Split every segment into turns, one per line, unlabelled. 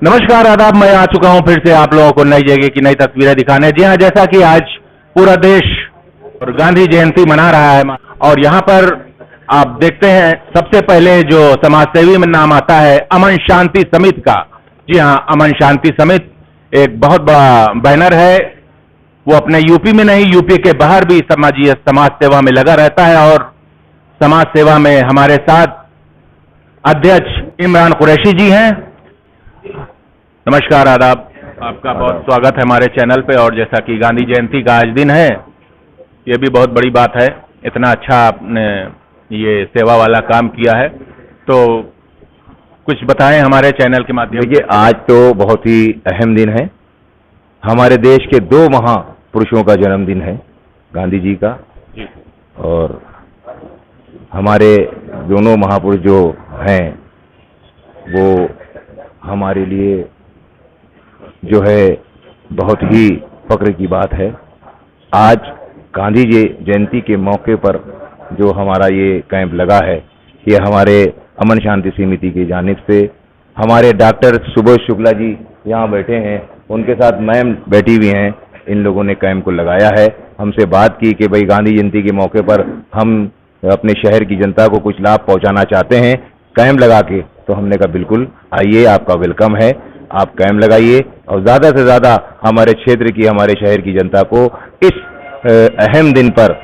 नमस्कार आदाब, मैं आ चुका हूं फिर से आप लोगों को नई जगह की नई तस्वीरें दिखाने। जी हाँ, जैसा कि आज पूरा देश और गांधी जयंती मना रहा है और यहाँ पर आप देखते हैं सबसे पहले जो समाजसेवी में नाम आता है अमन शांति समिति का। जी हाँ, अमन शांति समिति एक बहुत बड़ा बैनर है। वो अपने यूपी में नहीं, यूपी के बाहर भी समाज सेवा में लगा रहता है और समाज सेवा में हमारे साथ अध्यक्ष इमरान कुरैशी जी हैं। नमस्कार आदाब, आपका बहुत स्वागत है हमारे चैनल पे। और जैसा कि गांधी जयंती का आज दिन है, ये भी बहुत बड़ी बात है। इतना अच्छा आपने ये सेवा वाला काम किया है, तो कुछ बताएं हमारे चैनल के माध्यम से।
देखिए, आज तो बहुत ही अहम दिन है। हमारे देश के दो महापुरुषों का जन्मदिन है, गांधी जी का जी। और हमारे दोनों महापुरुष जो हैं वो हमारे लिए जो है बहुत ही फक्र की बात है। आज गांधी जी जयंती के मौके पर जो हमारा ये कैंप लगा है, ये हमारे अमन शांति समिति की जानिब से हमारे डॉक्टर सुबोध शुक्ला जी यहाँ बैठे हैं, उनके साथ मैम बैठी हुई हैं। इन लोगों ने कैंप को लगाया है। हमसे बात की कि भाई गांधी जयंती के मौके पर हम अपने शहर की जनता को कुछ लाभ पहुंचाना चाहते हैं कैंप लगा के। तो हमने कहा बिल्कुल आइए, आपका वेलकम है, आप कैंप लगाइए और ज़्यादा से ज़्यादा हमारे क्षेत्र की, हमारे शहर की जनता को इस अहम दिन पर,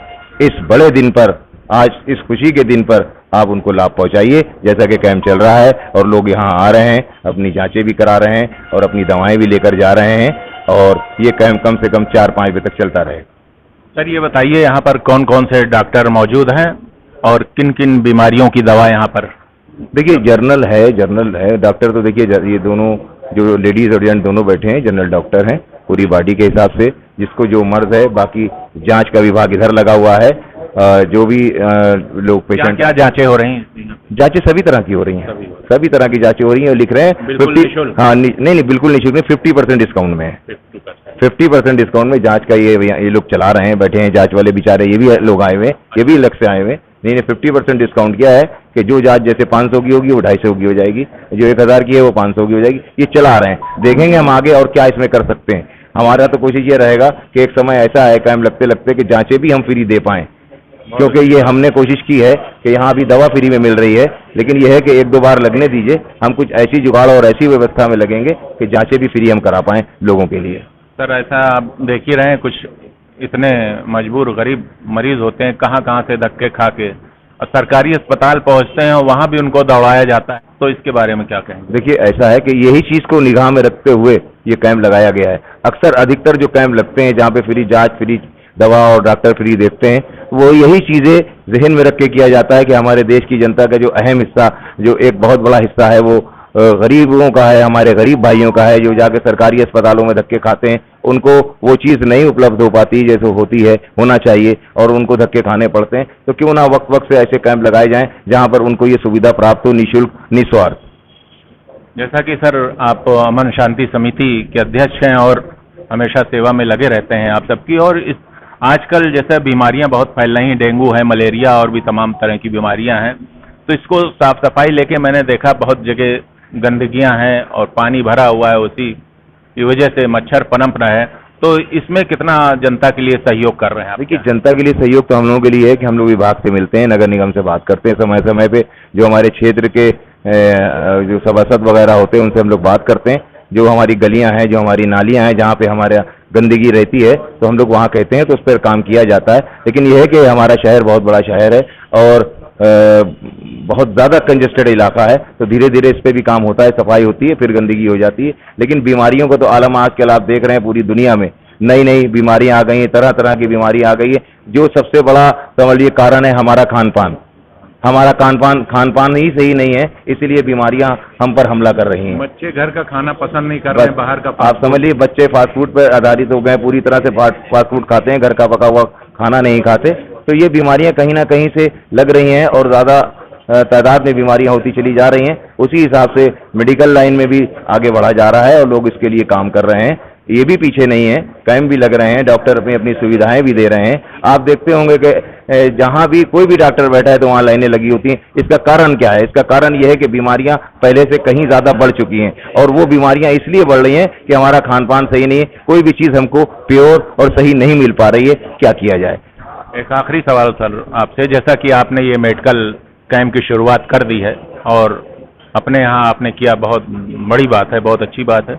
इस बड़े दिन पर, आज इस खुशी के दिन पर आप उनको लाभ पहुंचाइए। जैसा कि कैंप चल रहा है और लोग यहाँ आ रहे हैं, अपनी जांचें भी करा रहे हैं और अपनी दवाएं भी लेकर जा रहे हैं और ये कैंप कम से कम 4-5 बजे तक चलता रहे।
सर ये बताइए, यहाँ पर कौन कौन से डॉक्टर मौजूद हैं और किन किन बीमारियों की दवा यहाँ पर?
देखिए, जर्नल है डॉक्टर। तो देखिए, ये दोनों जो लेडीज और जेंट दोनों बैठे हैं जनरल डॉक्टर हैं पूरी बॉडी के हिसाब से, जिसको जो मर्ज है। बाकी जांच का विभाग इधर लगा हुआ है। जो भी लोग पेशेंट,
क्या जांचें हो रही हैं?
जांचें सभी तरह की हो रही हैं, सभी तरह की जांचें हो रही हैं। लिख रहे हैं 50, हाँ नहीं बिल्कुल निःशुल्क नहीं, 50% डिस्काउंट में है। 50% डिस्काउंट में जांच का ये लोग चला रहे हैं, बैठे हैं जांच वाले बेचारे। ये भी लोग आए हुए, ये भी अलग से आए हुए। नहीं 50% डिस्काउंट किया है कि जो जांच जैसे 500 की होगी वो 250 की हो जाएगी, जो 1000 की है वो 500 की हो जाएगी। ये चला रहे हैं, देखेंगे हम आगे और क्या इसमें कर सकते हैं। हमारा तो कोशिश ये रहेगा कि एक समय ऐसा है कैंप लगते लगते कि जांचें भी हम फ्री दे पाएं, क्योंकि ये हमने कोशिश की है कि यहाँ भी दवा फ्री में मिल रही है, लेकिन यह है कि 1-2 बार लगने दीजिए। हम कुछ ऐसी जुगाड़ और ऐसी व्यवस्था में लगेंगे कि जांचें भी फ्री हम करा पाएं लोगों के लिए।
सर ऐसा आप देख ही रहे हैं, कुछ इतने मजबूर गरीब मरीज होते हैं, कहाँ से धक्के खा के और सरकारी अस्पताल पहुंचते हैं और वहाँ भी उनको दौड़ाया जाता है। तो इसके बारे में क्या कहेंगे?
देखिए, ऐसा है कि यही चीज़ को निगाह में रखते हुए ये कैंप लगाया गया है। अक्सर अधिकतर जो कैंप लगते हैं जहाँ पे फ्री जांच, फ्री दवा और डॉक्टर फ्री देखते हैं, वो यही चीज़ें जहन में रख के किया जाता है कि हमारे देश की जनता का जो अहम हिस्सा, जो एक बहुत बड़ा हिस्सा है, वो गरीबों का है, हमारे गरीब भाइयों का है, जो जाके सरकारी अस्पतालों में धक्के खाते हैं। उनको वो चीज़ नहीं उपलब्ध हो पाती जैसे होती है, होना चाहिए, और उनको धक्के खाने पड़ते हैं। तो क्यों ना वक्त वक्त से ऐसे कैंप लगाए जाएं जहां पर उनको ये सुविधा प्राप्त हो, निःशुल्क, निस्वार्थ।
जैसा कि सर आप अमन शांति समिति के अध्यक्ष हैं और हमेशा सेवा में लगे रहते हैं आप सबकी, और इस आजकल जैसे बीमारियां बहुत फैल रही हैं, डेंगू है, मलेरिया और भी तमाम तरह की बीमारियां हैं, तो इसको साफ सफाई लेके मैंने देखा बहुत जगह गंदगियां हैं और पानी भरा हुआ है, उसी की वजह से मच्छर पनप रहा है। तो इसमें कितना जनता के लिए सहयोग कर रहे हैं आप?
देखिए, जनता के लिए सहयोग तो हम लोगों के लिए है कि हम लोग विभाग से मिलते हैं, नगर निगम से बात करते हैं समय समय पे। जो हमारे क्षेत्र के जो सभासद वगैरह होते हैं उनसे हम लोग बात करते हैं। जो हमारी गलियां हैं, जो हमारी नालियां हैं, जहाँ पे हमारे गंदगी रहती है, तो हम लोग वहाँ कहते हैं, तो उस पर काम किया जाता है। लेकिन यह है कि हमारा शहर बहुत बड़ा शहर है और बहुत ज़्यादा कंजेस्टेड इलाका है, तो धीरे धीरे इस पर भी काम होता है, सफाई होती है, फिर गंदगी हो जाती है। लेकिन बीमारियों को तो आलम आजकल आप देख रहे हैं, पूरी दुनिया में नई नई बीमारियां आ गई हैं, तरह तरह की बीमारी आ गई है। जो सबसे बड़ा समझिए कारण है हमारा खान पान। हमारा खान पान ही सही नहीं है, इसलिए बीमारियां हम पर हमला कर रही हैं।
बच्चे घर का खाना पसंद नहीं कर रहे हैं, बाहर का।
आप समझ लीजिए, बच्चे फास्ट फूड पर आधारित हो गए, पूरी तरह से फास्ट फूड खाते हैं, घर का पका हुआ खाना नहीं खाते। तो ये बीमारियां कहीं ना कहीं से लग रही हैं और ज़्यादा तादाद में बीमारियां होती चली जा रही हैं। उसी हिसाब से मेडिकल लाइन में भी आगे बढ़ा जा रहा है और लोग इसके लिए काम कर रहे हैं। ये भी पीछे नहीं है, कैंप भी लग रहे हैं, डॉक्टर अपनी अपनी सुविधाएं भी दे रहे हैं। आप देखते होंगे कि जहां भी कोई भी डॉक्टर बैठा है तो वहां लाइनें लगी होती हैं। इसका कारण क्या है? इसका कारण यह है कि बीमारियां पहले से कहीं ज़्यादा बढ़ चुकी हैं, और वो बीमारियां इसलिए बढ़ रही हैं कि हमारा खान पान सही नहीं है, कोई भी चीज़ हमको प्योर और सही नहीं मिल पा रही है। क्या किया जाए?
एक आखिरी सवाल सर आपसे, जैसा कि आपने ये मेडिकल कैंप की शुरुआत कर दी है और अपने यहाँ आपने किया, बहुत बड़ी बात है, बहुत अच्छी बात है,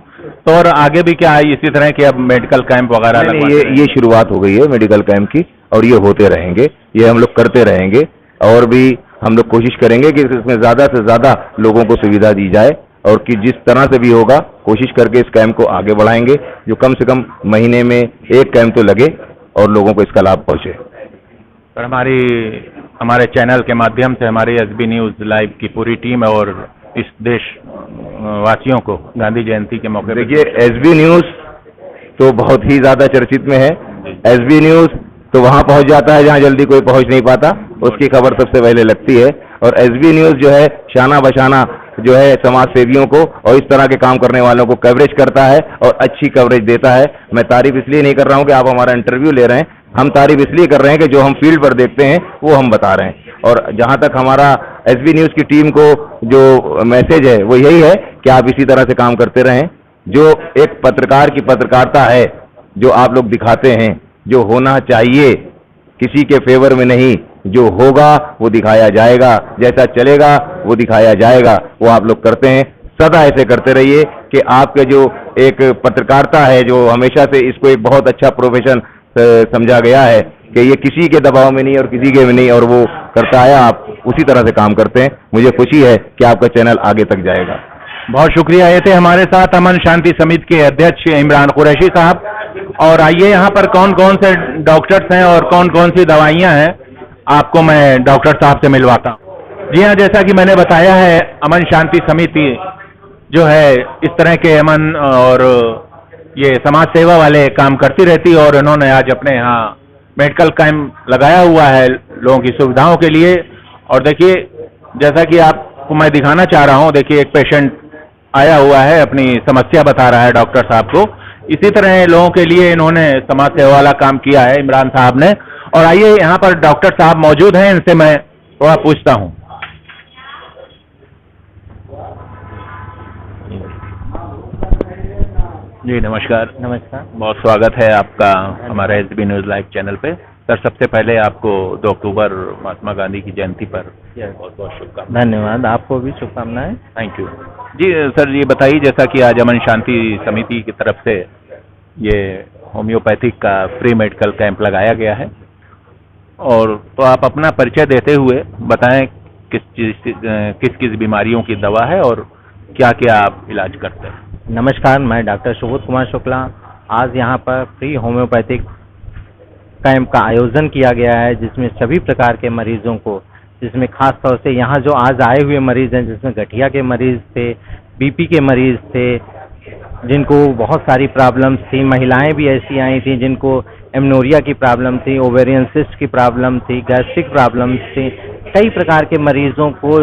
तो और आगे भी क्या है इसी तरह के अब मेडिकल कैंप वगैरह?
नहीं, ये शुरुआत हो गई है मेडिकल कैंप की, और ये होते रहेंगे, ये हम लोग करते रहेंगे, और भी हम लोग कोशिश करेंगे कि इसमें ज़्यादा से ज़्यादा लोगों को सुविधा दी जाए, और कि जिस तरह से भी होगा कोशिश करके इस कैंप को आगे बढ़ाएंगे, जो कम से कम महीने में एक कैंप तो लगे और लोगों को इसका लाभ पहुँचे।
सर, हमारे चैनल के माध्यम से हमारी एसबी न्यूज़ लाइव की पूरी टीम और इस देश वासियों को गांधी जयंती के मौके पर,
देखिए, एसबी न्यूज़ तो बहुत ही ज़्यादा चर्चित में है। एसबी न्यूज़ तो वहाँ पहुँच जाता है जहाँ जल्दी कोई पहुँच नहीं पाता, उसकी खबर सबसे पहले लगती है, और एसबी न्यूज़ जो है शाना बशाना जो है समाज सेवियों को और इस तरह के काम करने वालों को कवरेज करता है और अच्छी कवरेज देता है। मैं तारीफ इसलिए नहीं कर रहा हूँ कि आप हमारा इंटरव्यू ले रहे हैं, हम तारीफ इसलिए कर रहे हैं कि जो हम फील्ड पर देखते हैं वो हम बता रहे हैं। और जहाँ तक हमारा एसबी न्यूज़ की टीम को जो मैसेज है वो यही है कि आप इसी तरह से काम करते रहें। जो एक पत्रकार की पत्रकारिता है, जो आप लोग दिखाते हैं, जो होना चाहिए, किसी के फेवर में नहीं, जो होगा वो दिखाया जाएगा, जैसा चलेगा वो दिखाया जाएगा, वो आप लोग करते हैं। सदा ऐसे करते रहिए कि आपके जो एक पत्रकारिता है, जो हमेशा से इसको एक बहुत अच्छा प्रोफेशन समझा गया है कि ये किसी के दबाव में नहीं और किसी के में नहीं, और वो करता है, आप उसी तरह से काम करते हैं। मुझे खुशी है कि आपका चैनल आगे तक जाएगा।
बहुत शुक्रिया। ये थे हमारे साथ अमन शांति समिति के अध्यक्ष इमरान कुरैशी साहब। और आइए यहाँ पर कौन कौन से डॉक्टर्स हैं और कौन कौन सी दवाइयाँ हैं, आपको मैं डॉक्टर साहब से मिलवाता हूँ। जी हाँ, जैसा कि मैंने बताया है, अमन शांति समिति जो है इस तरह के अमन और ये समाज सेवा वाले काम करती रहती है, और इन्होंने आज अपने यहाँ मेडिकल कैंप लगाया हुआ है लोगों की सुविधाओं के लिए। और देखिए, जैसा कि आपको मैं दिखाना चाह रहा हूँ, देखिए एक पेशेंट आया हुआ है, अपनी समस्या बता रहा है डॉक्टर साहब को। इसी तरह लोगों के लिए इन्होंने समाज सेवा वाला काम किया है इमरान साहब ने। और आइए, यहाँ पर डॉक्टर साहब मौजूद हैं, इनसे मैं थोड़ा पूछता हूँ। जी नमस्कार।
नमस्कार।
बहुत स्वागत है आपका हमारे एसबी न्यूज़ लाइव चैनल पे। सर, सबसे पहले आपको 2 अक्टूबर महात्मा गांधी की जयंती पर बहुत बहुत शुभकामनाएं।
धन्यवाद, आपको भी शुभकामनाएं।
Thank you. जी सर, ये बताइए, जैसा कि आज अमन शांति समिति की तरफ से ये होम्योपैथिक का फ्री मेडिकल कैंप लगाया गया है, और तो आप अपना परिचय देते हुए बताएं किस किस बीमारियों की दवा है और क्या क्या आप इलाज करते हैं।
नमस्कार, मैं डॉक्टर सुबोध कुमार शुक्ला। आज यहाँ पर फ्री होम्योपैथिक कैंप का आयोजन किया गया है, जिसमें सभी प्रकार के मरीजों को, जिसमें खास तौर से यहाँ जो आज आए हुए मरीज हैं, जिसमें गठिया के मरीज थे, बीपी के मरीज थे, जिनको बहुत सारी प्रॉब्लम्स थी, महिलाएं भी ऐसी आई थी जिनको एमनोरिया की प्रॉब्लम थी, ओवेरियन सिस्ट की प्रॉब्लम थी, गैस्ट्रिक प्रॉब्लम्स थी, कई प्रकार के मरीजों को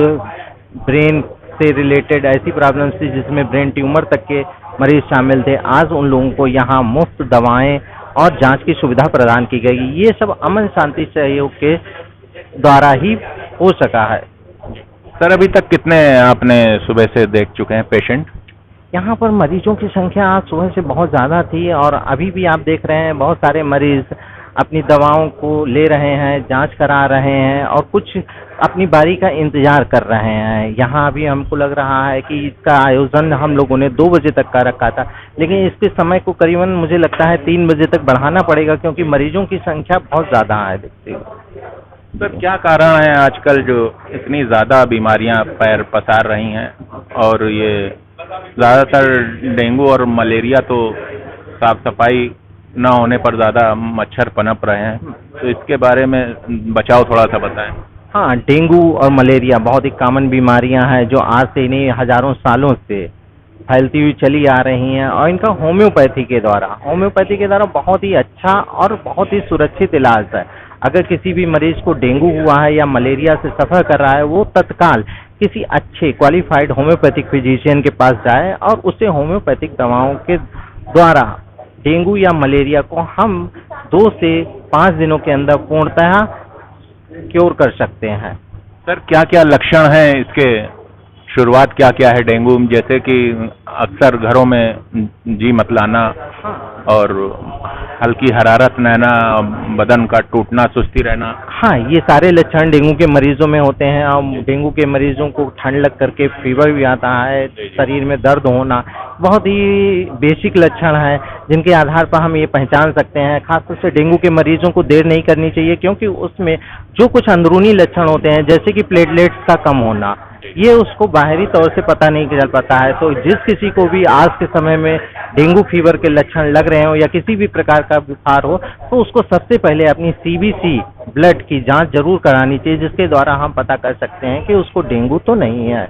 ब्रेन से रिलेटेड ऐसी प्रॉब्लम्स थी जिसमें ब्रेन ट्यूमर तक के मरीज शामिल थे। आज उन लोगों को यहाँ मुफ्त दवाएं और जांच की सुविधा प्रदान की गई। ये सब अमन शांति सहयोग के द्वारा ही हो सका है।
सर, अभी तक कितने आपने सुबह से देख चुके हैं पेशेंट?
यहाँ पर मरीजों की संख्या आज सुबह से बहुत ज़्यादा थी, और अभी भी आप देख रहे हैं बहुत सारे मरीज अपनी दवाओं को ले रहे हैं, जांच करा रहे हैं, और कुछ अपनी बारी का इंतजार कर रहे हैं। यहाँ अभी हमको लग रहा है कि इसका आयोजन हम लोगों ने 2 बजे तक का रखा था, लेकिन इसके समय को करीबन मुझे लगता है 3 बजे तक बढ़ाना पड़ेगा, क्योंकि मरीजों की संख्या बहुत ज़्यादा है। देखते हुए
सर, क्या कारण है आजकल जो इतनी ज़्यादा बीमारियां पैर पसार रही हैं, और ये ज़्यादातर डेंगू और मलेरिया तो साफ सफाई न होने पर ज़्यादा मच्छर पनप रहे हैं, तो इसके बारे में बचाव थोड़ा सा बताएं।
हाँ, डेंगू और मलेरिया बहुत ही कॉमन बीमारियां हैं जो आज से नहीं हजारों सालों से फैलती हुई चली आ रही हैं, और इनका होम्योपैथी के द्वारा बहुत ही अच्छा और बहुत ही सुरक्षित इलाज है। अगर किसी भी मरीज को डेंगू हुआ है या मलेरिया से सफ़र कर रहा है, वो तत्काल किसी अच्छे क्वालिफाइड होम्योपैथिक फिजिशियन के पास जाए और उससे होम्योपैथिक दवाओं के द्वारा डेंगू या मलेरिया को हम 2 से 5 दिनों के अंदर पूर्णतः क्योर कर सकते हैं।
सर क्या क्या लक्षण हैं इसके, शुरुआत क्या क्या है डेंगू में? जैसे कि अक्सर घरों में जी मतलाना और हल्की हरारत रहना, बदन का टूटना, सुस्ती रहना।
हाँ, ये सारे लक्षण डेंगू के मरीजों में होते हैं। और डेंगू के मरीजों को ठंड लग करके फीवर भी आता है, शरीर में दर्द होना, बहुत ही बेसिक लक्षण है जिनके आधार पर हम ये पहचान सकते हैं। खासतौर से डेंगू के मरीजों को देर नहीं करनी चाहिए, क्योंकि उसमें जो कुछ अंदरूनी लक्षण होते हैं जैसे कि प्लेटलेट्स का कम होना, ये उसको बाहरी तौर से पता नहीं चल पाता है। तो जिस किसी को भी आज के समय में डेंगू फीवर के लक्षण लग रहे हो या किसी भी प्रकार का बुखार हो, तो उसको सबसे पहले अपनी सीबीसी ब्लड की जांच जरूर करानी चाहिए, जिसके द्वारा हम पता कर सकते हैं कि उसको डेंगू तो नहीं है।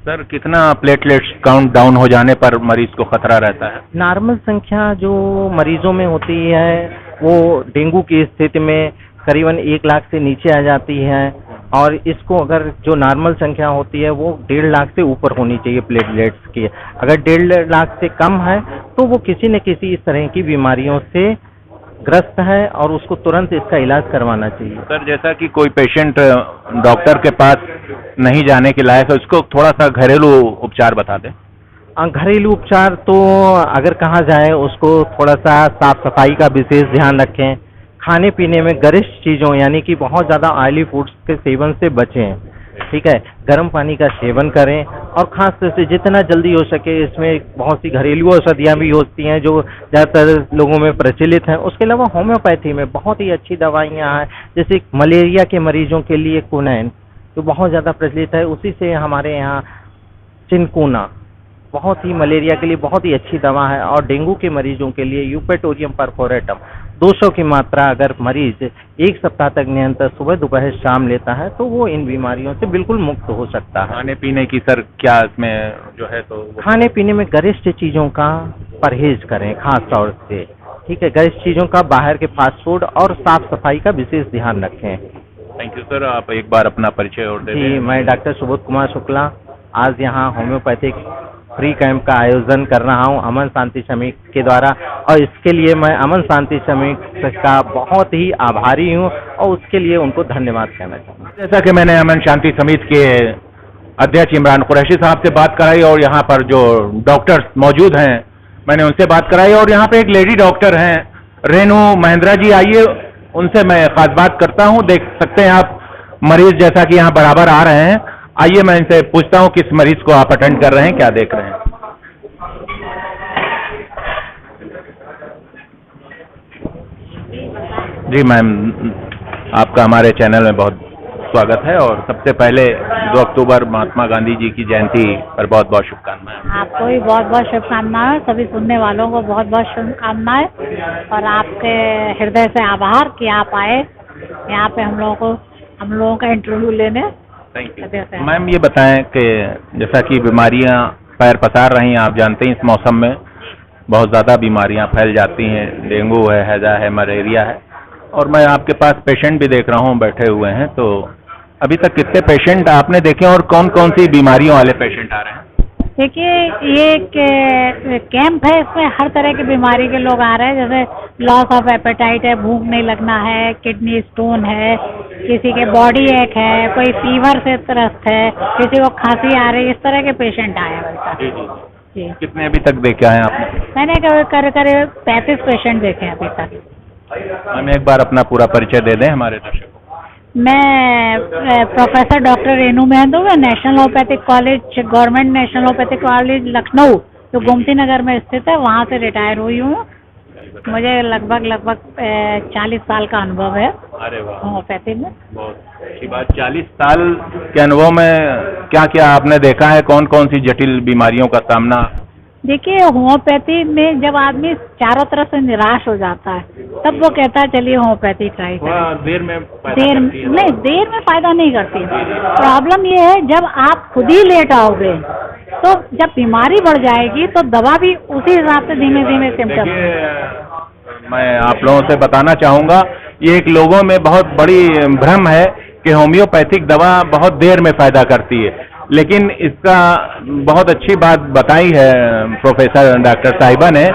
सर कितना प्लेटलेट्स काउंट डाउन हो जाने पर मरीज को खतरा रहता है?
नॉर्मल संख्या जो मरीजों में होती है वो डेंगू की स्थिति में करीबन 1 लाख से नीचे आ जाती है, और इसको अगर जो नॉर्मल संख्या होती है वो 1.5 लाख से ऊपर होनी चाहिए प्लेटलेट्स की। अगर 1.5 लाख से कम है तो वो किसी न किसी इस तरह की बीमारियों से ग्रस्त है और उसको तुरंत इसका इलाज करवाना चाहिए।
सर जैसा कि कोई पेशेंट डॉक्टर के पास नहीं जाने के लायक है, उसको थोड़ा सा घरेलू उपचार बता दें।
घरेलू उपचार तो अगर कहा जाए उसको थोड़ा सा साफ सफाई का विशेष ध्यान रखें, खाने पीने में गरिष्ठ चीज़ों यानी कि बहुत ज़्यादा ऑयली फूड्स के सेवन से बचें, ठीक है, गर्म पानी का सेवन करें, और खास तौर से जितना जल्दी हो सके इसमें बहुत सी घरेलू औषधियाँ भी होती हैं जो ज़्यादातर लोगों में प्रचलित हैं। उसके अलावा होम्योपैथी में बहुत ही अच्छी दवाइयाँ हैं, जैसे मलेरिया के मरीजों के लिए कुनैन जो बहुत ज़्यादा प्रचलित है, उसी से हमारे यहाँ चिनकुना बहुत ही मलेरिया के लिए बहुत ही अच्छी दवा है, और डेंगू के मरीजों के लिए यूपेटोरियम परफोरेटम 200 की मात्रा अगर मरीज 1 सप्ताह तक निरंतर सुबह दोपहर शाम लेता है तो वो इन बीमारियों से बिल्कुल मुक्त हो सकता है।
खाने पीने की सर क्या इसमें जो है तो
खाने पीने में गरिष्ठ चीज़ों का परहेज करें खास तौर से, ठीक है, गरिष्ठ चीज़ों का, बाहर के फास्ट फूड और साफ सफाई का विशेष ध्यान रखें।
Thank you sir. आप एक बार अपना परिचय और दे दें।
जी, मैं डॉक्टर सुबोध कुमार शुक्ला आज यहाँ होम्योपैथिक फ्री कैंप का आयोजन कर रहा हूँ अमन शांति समिति के द्वारा, और इसके लिए मैं अमन शांति समिति का बहुत ही आभारी हूँ और उसके लिए उनको धन्यवाद कहना चाहूँगा।
जैसा कि मैंने अमन शांति समिति के अध्यक्ष इमरान कुरैशी साहब से बात कराई और यहाँ पर जो डॉक्टर्स मौजूद हैं मैंने उनसे बात कराई, और यहाँ पे एक लेडी डॉक्टर हैं रेनू महेंद्रा जी, आइए उनसे मैं खास बात करता हूँ। देख सकते हैं आप मरीज जैसा कि यहाँ बराबर आ रहे हैं, आइए मैं इनसे पूछता हूँ किस मरीज को आप अटेंड कर रहे हैं, क्या देख रहे हैं। जी मैम, आपका हमारे चैनल में बहुत स्वागत है, और सबसे पहले 2 अक्टूबर महात्मा गांधी जी की जयंती पर बहुत बहुत शुभकामनाएं।
आपको भी बहुत बहुत शुभकामनाएं, सभी सुनने वालों को बहुत बहुत शुभकामनाएं, और आपके हृदय से आभार कि आप आए यहाँ पे हम लोगों का इंटरव्यू लेने।
Thank you ma'am. ये बताएं कि जैसा कि बीमारियां पैर पसार रही हैं, आप जानते हैं इस मौसम में बहुत ज़्यादा बीमारियां फैल जाती हैं, डेंगू है, हैजा है, मलेरिया है, और मैं आपके पास पेशेंट भी देख रहा हूँ बैठे हुए हैं, तो अभी तक कितने पेशेंट आपने देखे और कौन कौन सी बीमारियों वाले पेशेंट आ रहे हैं?
देखिए, ये एक कैंप है, इसमें हर तरह की बीमारी के लोग आ रहे हैं, जैसे लॉस ऑफ एपेटाइट है, भूख नहीं लगना है, किडनी स्टोन है, किसी के बॉडी एक है, कोई फीवर से त्रस्त है, किसी को खांसी आ रही है, इस तरह के पेशेंट आए हैं अभी तक। जी,
कितने अभी तक देखे हैं आपने?
मैंने करीब 35 पेशेंट देखे हैं अभी तक।
मैम एक बार अपना पूरा परिचय दे दें हमारे दर्शकों।
मैं professor doctor Renu Mahendra, national homeopathic college, government national homeopathic college Lucknow जो गोमती नगर में स्थित है, वहाँ से रिटायर हुई हूँ। मुझे लगभग 40 साल का अनुभव है।
अरे वाह,
होम्योपैथी में।
बहुत अच्छी बात। 40 साल के अनुभव में क्या क्या आपने देखा है, कौन कौन सी जटिल बीमारियों का सामना?
देखिए, होम्योपैथी में जब आदमी चारों तरफ से निराश हो जाता है तब वो कहता है चलिए होम्योपैथी ट्राई करें।
देर में
फायदा नहीं करती। प्रॉब्लम ये है जब आप खुद ही लेट आओगे तो जब बीमारी बढ़ जाएगी तो दवा भी उसी हिसाब से धीमे धीमे सिम्टम।
मैं आप लोगों से बताना चाहूँगा, ये एक लोगों में बहुत बड़ी भ्रम है कि होम्योपैथिक दवा बहुत देर में फायदा करती है, लेकिन इसका बहुत अच्छी बात बताई है प्रोफेसर डॉक्टर साहिबा ने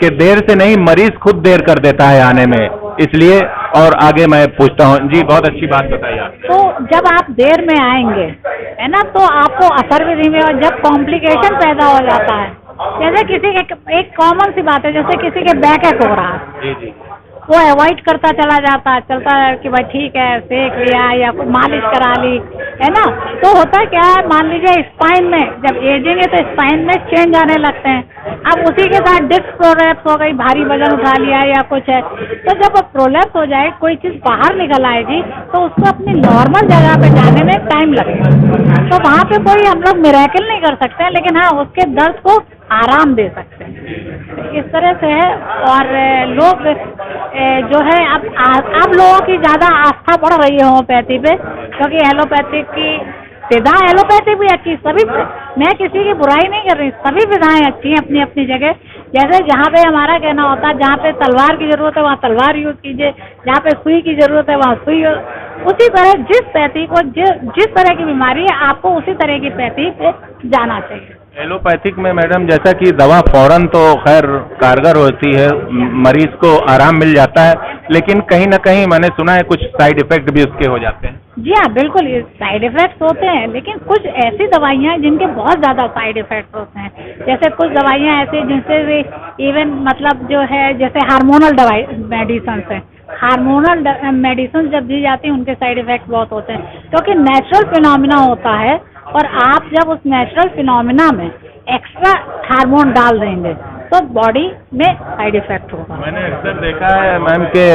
कि देर से नहीं, मरीज खुद देर कर देता है आने में, इसलिए। और आगे मैं पूछता हूँ जी, बहुत अच्छी बात बताई आप।
तो जब आप देर में आएंगे, है ना, तो आपको असर भी धीमे, और जब कॉम्प्लिकेशन पैदा हो जाता है, जैसे किसी के, एक कॉमन सी बात है, जैसे किसी के बैक एक हो रहा है,
जी जी,
वो अवॉइड करता चला जाता है, चलता है कि भाई ठीक है सेक लिया या कोई मालिश करा ली, है ना। तो होता क्या है, मान लीजिए स्पाइन में जब एजिंग है तो स्पाइन में चेंज आने लगते हैं। अब उसी के साथ डिस्क प्रोलैप्स हो गई, भारी वजन उठा लिया या कुछ है, तो जब प्रोलैप्स हो जाए, कोई चीज़ बाहर निकल आएगी, तो उसको अपनी नॉर्मल जगह पे जाने में टाइम लगेगा। तो वहाँ पे कोई हम लोग मिरेकल नहीं कर सकते, लेकिन हाँ उसके दर्द को आराम दे सकते हैं। इस तरह से है। और लोग जो है, अब लोगों की ज़्यादा आस्था बढ़ रही है होम्योपैथी पे, क्योंकि एलोपैथी की विधा, एलोपैथी भी अच्छी, सभी, मैं किसी की बुराई नहीं कर रही, सभी विधाएं अच्छी हैं अपनी अपनी जगह। जैसे जहाँ पे हमारा कहना होता है, जहाँ पे तलवार की जरूरत है वहाँ तलवार यूज कीजिए, जहाँ पे सुई की जरूरत है वहाँ सुई। उसी तरह जिस पैथी को, जिस तरह की बीमारी है, आपको उसी तरह की पैथी पे जाना चाहिए।
एलोपैथिक में मैडम, जैसा कि दवा फौरन तो खैर कारगर होती है, मरीज को आराम मिल जाता है, लेकिन कहीं ना कहीं मैंने सुना है कुछ साइड इफेक्ट भी उसके हो जाते हैं।
जी हाँ, बिल्कुल, ये साइड इफेक्ट्स होते हैं, लेकिन कुछ ऐसी दवाइयाँ हैं जिनके बहुत ज़्यादा साइड इफेक्ट्स होते हैं। जैसे कुछ दवाइयाँ ऐसी जिनसे इवन मतलब जो है, जैसे हार्मोनल दवाई मेडिसिन है, हार्मोनल मेडिसिन जब दी जाती है उनके साइड इफेक्ट बहुत होते हैं, क्योंकि नेचुरल फिनोमिना होता है, और आप जब उस नेचुरल फिनोमिना में एक्स्ट्रा हार्मोन डाल देंगे तो बॉडी में साइड इफेक्ट होगा।
मैंने अक्सर देखा है मैम के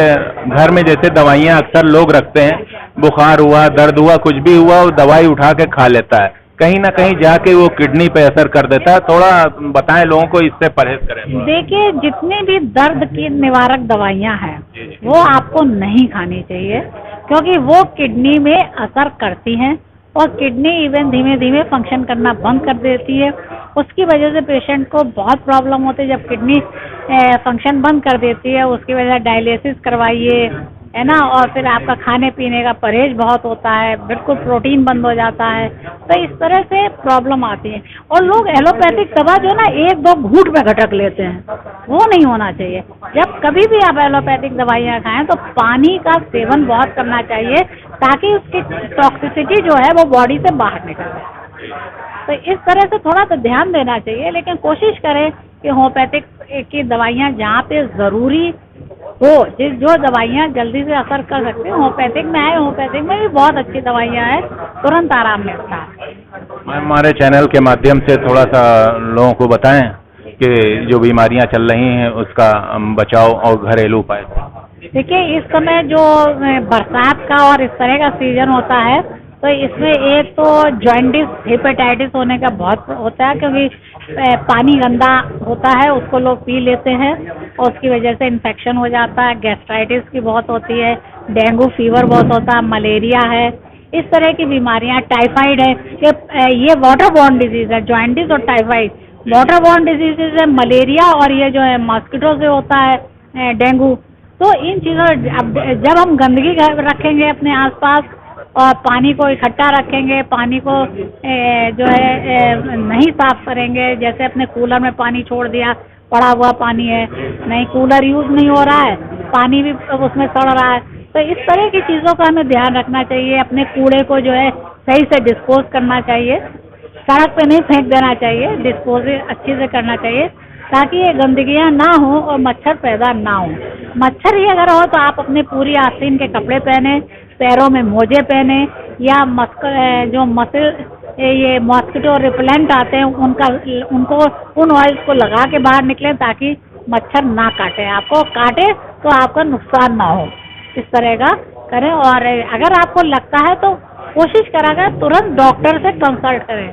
घर में जैसे दवाइयाँ अक्सर लोग रखते हैं, बुखार हुआ, दर्द हुआ, कुछ भी हुआ, वो दवाई उठा के खा लेता है, कहीं ना कहीं जाके वो किडनी पे असर कर देता है। थोड़ा बताएं लोगों को, इससे परहेज करें।
देखिए, जितनी भी दर्द की निवारक दवाइयाँ हैं वो आपको नहीं खानी चाहिए, क्योंकि वो किडनी में असर करती हैं, और किडनी इवन धीमे धीमे फंक्शन करना बंद कर देती है। उसकी वजह से पेशेंट को बहुत प्रॉब्लम होती है। जब किडनी फंक्शन बंद कर देती है, उसकी वजह से डायलिसिस करवाइए, है ना, और फिर आपका खाने पीने का परहेज बहुत होता है, बिल्कुल प्रोटीन बंद हो जाता है, तो इस तरह से प्रॉब्लम आती है। और लोग एलोपैथिक दवा जो ना 1-2 घूंट में घटक लेते हैं, वो नहीं होना चाहिए। जब कभी भी आप एलोपैथिक दवाइयाँ खाएं तो पानी का सेवन बहुत करना चाहिए, ताकि उसकी टॉक्सिसिटी जो है वो बॉडी से बाहर निकल जाए। तो इस तरह से थोड़ा तो ध्यान देना चाहिए, लेकिन कोशिश करें कि होम्योपैथिक की दवाइयाँ जहाँ पे ज़रूरी हो, जो दवाइयाँ जल्दी से असर कर सकते हैं, होम्योपैथिक में है। होम्योपैथिक में भी बहुत अच्छी दवाइयाँ हैं, तुरंत आराम मिलता है।
मैम, हमारे चैनल के माध्यम से थोड़ा सा लोगों को बताएं कि जो बीमारियां चल रही हैं उसका बचाव और घरेलू उपाय।
देखिए, इस समय जो बरसात का और इस तरह का सीजन होता है, तो इसमें एक तो जॉइंटिस, हेपेटाइटिस होने का बहुत होता है, क्योंकि पानी गंदा होता है, उसको लोग पी लेते हैं और उसकी वजह से इन्फेक्शन हो जाता है। गैस्ट्राइटिस की बहुत होती है, डेंगू फीवर बहुत होता है, मलेरिया है, इस तरह की बीमारियां, टाइफाइड है, ये वाटर बॉर्न डिजीज है। जॉइंटिस और टाइफाइड वाटर बॉर्न डिजीजेज है। मलेरिया और ये जो है मॉस्किटो से होता है, डेंगू। तो इन चीज़ों, जब हम गंदगी रखेंगे अपने आसपास और पानी को इकट्ठा रखेंगे, पानी को जो है नहीं साफ करेंगे, जैसे अपने कूलर में पानी छोड़ दिया, पड़ा हुआ पानी है, नहीं कूलर यूज़ नहीं हो रहा है, पानी भी उसमें सड़ रहा है, तो इस तरह की चीज़ों का हमें ध्यान रखना चाहिए। अपने कूड़े को जो है सही से डिस्पोज करना चाहिए, सड़क पे नहीं फेंक देना चाहिए, डिस्पोज अच्छे से करना चाहिए, ताकि ये गंदगियाँ ना हो और मच्छर पैदा ना हो। मच्छर ही अगर हो तो आप अपने पूरी आस्तीन के कपड़े पहने, पैरों में मोजे पहने, या ये मॉस्किटो रिपेलेंट आते हैं उनको उन ऑयल्स को लगा के बाहर निकलें, ताकि मच्छर ना काटे आपको, काटे तो आपका नुकसान ना हो। इस तरह का करें। और अगर आपको लगता है तो कोशिश करेगा तुरंत डॉक्टर से कंसल्ट करें,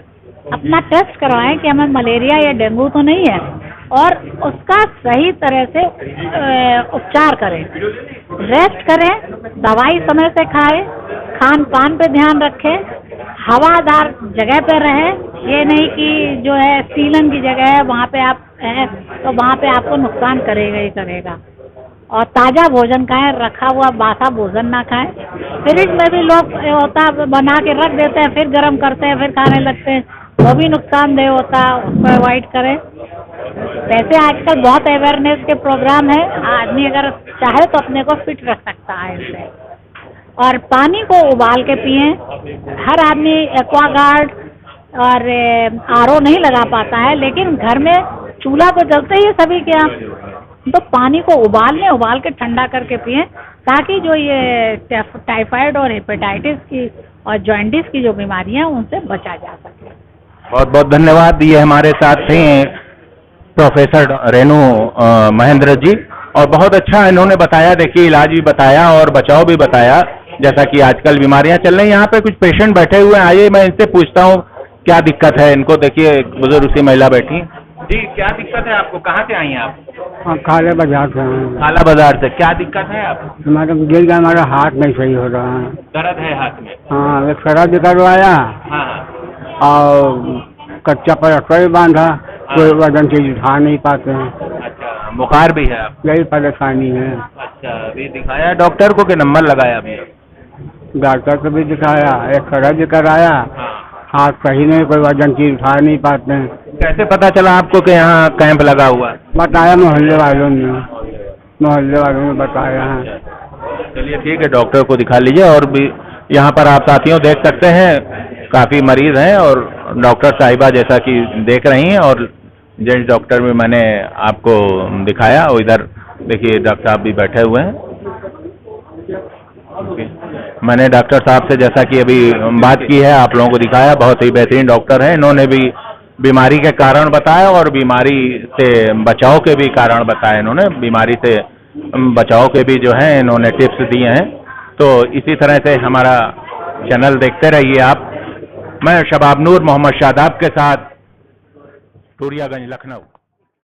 अपना टेस्ट करवाएं कि हमें मलेरिया या डेंगू तो नहीं है, और उसका सही तरह से उपचार करें। रेस्ट करें, दवाई समय से खाएं, खान पान पे ध्यान रखें, हवादार जगह पे रहें। ये नहीं कि जो है सीलन की जगह है वहाँ पे आप हैं तो वहाँ पे आपको नुकसान करेगा ही करेगा। और ताज़ा भोजन खाएं, रखा हुआ बासा भोजन ना खाएं। फ्रिज में भी लोग होता बना के रख देते हैं, फिर गर्म करते हैं, फिर खाने लगते हैं, वो भी नुकसानदेह होता है, उसको अवॉइड करें। वैसे आजकल बहुत अवेयरनेस के प्रोग्राम है, आदमी अगर चाहे तो अपने को फिट रख सकता है इससे। और पानी को उबाल के पिए, हर आदमी एक्वागार्ड और आरओ नहीं लगा पाता है, लेकिन घर में चूल्हा तो जलते ही है सभी के यहाँ, तो पानी को उबाल लें, उबाल के ठंडा करके पिए, ताकि जो ये टाइफाइड और हेपेटाइटिस की और जॉइंटिस की जो बीमारियां हैं उनसे बचा जा सके।
बहुत बहुत धन्यवाद। ये हमारे साथ थे प्रोफेसर रेणु महेंद्र जी, और बहुत अच्छा इन्होंने बताया, देखिए इलाज भी बताया और बचाव भी बताया, जैसा कि आजकल बीमारियां चल रही हैं। यहाँ पे कुछ पेशेंट बैठे हुए हैं, आइए मैं इनसे पूछता हूँ क्या दिक्कत है इनको। देखिए एक बुजुर्ग सी महिला बैठी। जी क्या दिक्कत है आपको, कहाँ से आई हैं आप?
काला बाजार से हैं।
काला बाजार से, क्या दिक्कत है आपको?
हमारा गिर गया, हमारा हाथ नहीं सही हो रहा है।
दर्द है हाथ में?
हाँ, एक सरा भी करवाया
हाँ।
और कच्चा प्लास्टर भी बांधा, कोई वजन चीज उठा नहीं पाते हैं।
अच्छा, बुखार भी है आपको?
यही परेशानी है।
अच्छा, अभी दिखाया डॉक्टर को कि नंबर लगाया अभी?
डॉक्टर को भी दिखाया, एक सरा भी कराया, हाथ सही नहीं, कोई वजन चीज उठा नहीं पाते हैं।
कैसे पता चला आपको कि यहाँ कैंप लगा हुआ है?
बताया मोहल्ले वालों ने बताया है।
चलिए ठीक है, डॉक्टर को दिखा लीजिए। और भी यहाँ पर आप साथियों देख सकते हैं काफी मरीज हैं, और डॉक्टर साहिबा जैसा कि देख रही हैं, और जेंट्स डॉक्टर भी मैंने आपको दिखाया, और इधर देखिए डॉक्टर साहब भी बैठे हुए हैं। मैंने डॉक्टर साहब से जैसा कि अभी बात की है, आप लोगों को दिखाया, बहुत ही बेहतरीन डॉक्टर हैं। इन्होंने भी बीमारी के कारण बताया और बीमारी से बचाव के भी कारण बताए। इन्होंने बीमारी से बचाव के भी जो हैं इन्होंने टिप्स दिए हैं। तो इसी तरह से हमारा चैनल देखते रहिए आप। मैं शबाब नूर मोहम्मद शादाब के साथ टूरियागंज, लखनऊ।